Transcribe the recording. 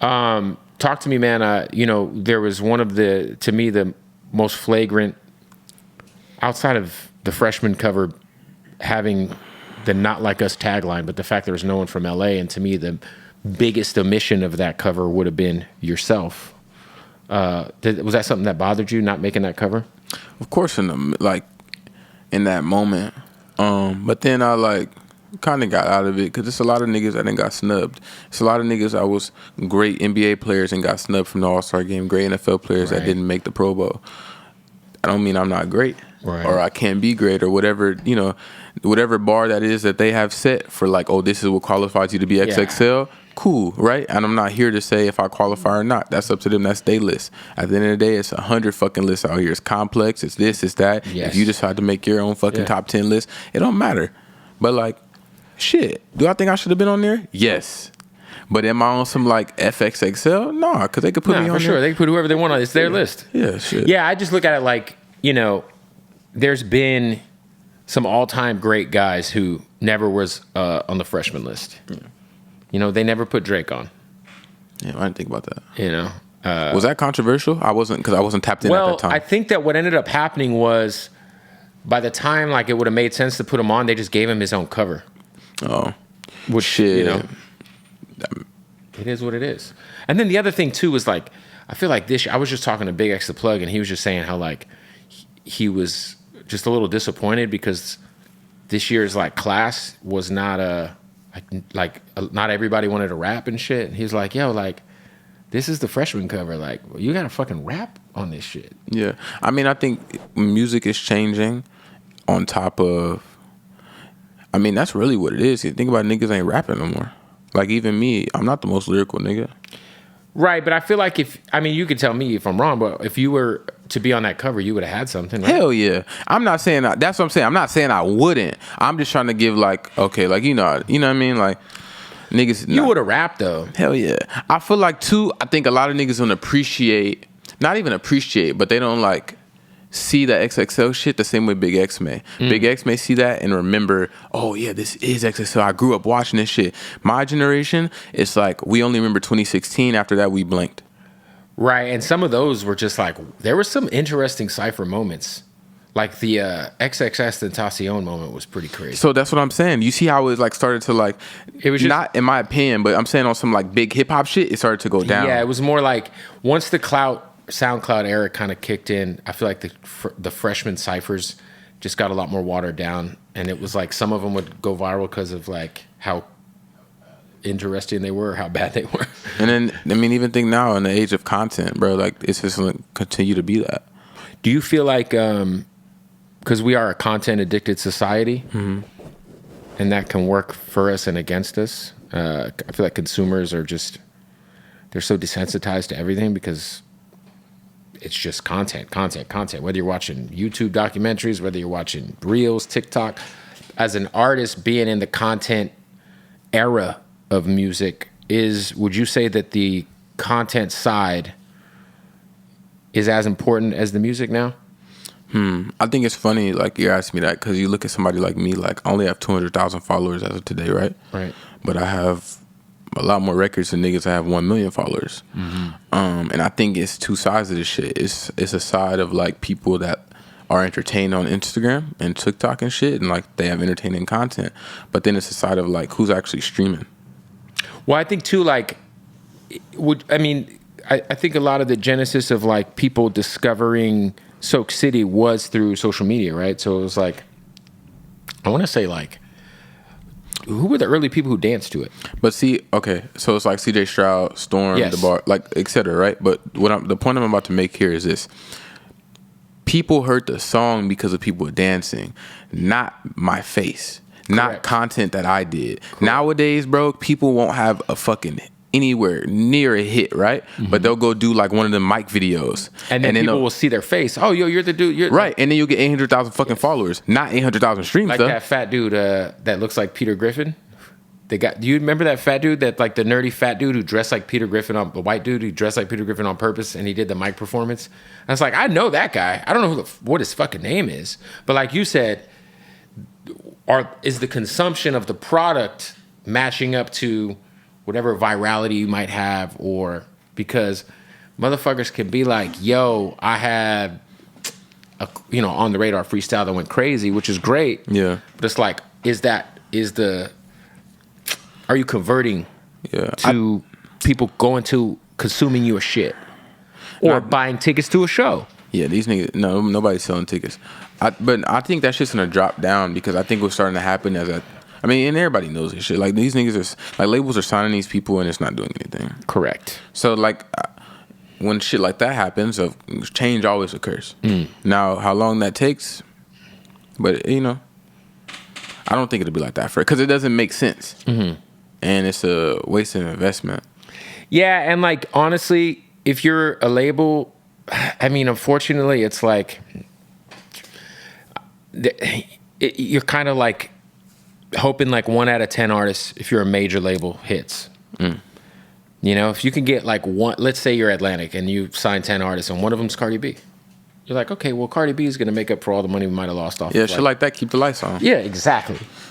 Talk to me, man. There was one of to me, the most flagrant, outside of the freshman cover having the "Not Like Us" tagline, but the fact there was no one from LA, and to me, the biggest omission of that cover would have been yourself. Was that something that bothered you, not making that cover? Of course, in that moment. But then I kind of got out of it because there's a lot of niggas that done got snubbed. It's a lot of niggas that was great NBA players and got snubbed from the All-Star game, great NFL players that didn't make the Pro Bowl. I don't mean I'm not great or I can't be great or whatever, whatever bar that is that they have set for this is what qualifies you to be XXL. Yeah. Cool, right? And I'm not here to say if I qualify or not. That's up to them. That's their list. At the end of the day, it's 100 fucking lists out here. It's complex. It's this, it's that. Yes. If you decide to make your own fucking top 10 list, it don't matter. But shit, do I think I should have been on there? Yes. But am I on some FXXL? No, because they could put me on for sure. there. They can put whoever they want on. It's their list. Yeah, shit. Yeah, I just look at it there's been some all-time great guys who never was on the freshman list. Yeah. They never put Drake on. Yeah, I didn't think about that. Was that controversial? Because I wasn't tapped in at that time. I think that what ended up happening was by the time it would have made sense to put him on, they just gave him his own cover. Oh. Which, shit. It is what it is. And then the other thing too was I feel like this. I was just talking to Big X the Plug, and he was just saying how he was just a little disappointed because this year's class was not not everybody wanted to rap and shit. And he's like, yo, this is the freshman cover. You gotta fucking rap on this shit. Yeah, I mean, I think music is changing. On top of, that's really what it is. You think about niggas ain't rapping no more. Even me, I'm not the most lyrical nigga. Right, but I feel like you could tell me if I'm wrong, but if you were to be on that cover, you would have had something, right? Hell yeah. I'm not saying that. That's what I'm saying. I'm not saying I wouldn't. I'm just trying to give okay, you know what I mean? Niggas. You would have rapped though. Hell yeah. I feel too, I think a lot of niggas don't appreciate, not even appreciate, but they don't see that XXL shit the same way Big X may. Big X may see that and remember, oh yeah, this is XXL. I grew up watching this shit. My generation, it's we only remember 2016. After that, we blinked. Right, and some of those were just there were some interesting cypher moments. The XXS Tentacion moment was pretty crazy. So that's what I'm saying. You see how it started to it was just, not in my opinion, but I'm saying on some big hip hop shit, it started to go down. Yeah, it was more once the SoundCloud era kind of kicked in, I feel like the freshman ciphers just got a lot more watered down, and it was some of them would go viral because of how interesting they were, how bad they were. And then even think now in the age of content, bro, it's just gonna continue to be that. Do you feel because we are a content addicted society, and that can work for us and against us? I feel like consumers are they're so desensitized to everything because it's just content. Whether you're watching YouTube documentaries, whether you're watching Reels, TikTok, as an artist being in the content era of music, would you say that the content side is as important as the music now? I think it's funny, you asked me that, because you look at somebody like me, I only have 200,000 followers as of today, right? Right. But I have a lot more records than niggas that have 1 million followers. And I think it's two sides of this shit. It's a side of people that are entertained on Instagram and TikTok and shit, and they have entertaining content. But then it's a side of who's actually streaming. Well, I think too, I think a lot of the genesis of people discovering Soak City was through social media, right? So it was I want to say who were the early people who danced to it? But see, okay, so it's CJ Stroud, Storm, yes. The Bar, etc., right? But the point I'm about to make here is this: people heard the song because of people dancing, not my face, not content that I did. Correct. Nowadays, bro, people won't have a fucking anywhere near a hit, right? But they'll go do one of the mic videos, and then people will see their face. Oh, yo, you're the dude. You're right, and then you'll get 800,000 fucking followers, not 800,000 streams. That fat dude that looks like Peter Griffin. Do you remember that fat dude, that the nerdy fat dude who dressed like Peter Griffin, the white dude who dressed like Peter Griffin on purpose, and he did the mic performance? And I was I know that guy. I don't know what his fucking name is, but like you said, is the consumption of the product matching up to whatever virality you might have, or because motherfuckers can be like, yo, I had a, on the radar freestyle that went crazy, which is great. Yeah. But it's like, are you converting to people going to consuming your shit or buying tickets to a show? Yeah, these niggas, no, nobody's selling tickets. But I think that shit's gonna drop down because I think what's starting to happen and everybody knows this shit. Like, these niggas are, like, labels are signing these people and it's not doing anything. Correct. So, like, when shit like that happens, change always occurs. Now, how long that takes, but, I don't think it'll be like that because it doesn't make sense. And it's a waste of investment. Yeah, and, like, honestly, if you're a label, unfortunately, it's like you're kind of like hoping like 1 out of 10 artists, if you're a major label, hits. If you can get like one, let's say you're Atlantic and you sign 10 artists and one of them's Cardi B. You're like, okay, well, Cardi B is going to make up for all the money we might have lost off. Yeah, shit like that, keep the lights on. Yeah, exactly.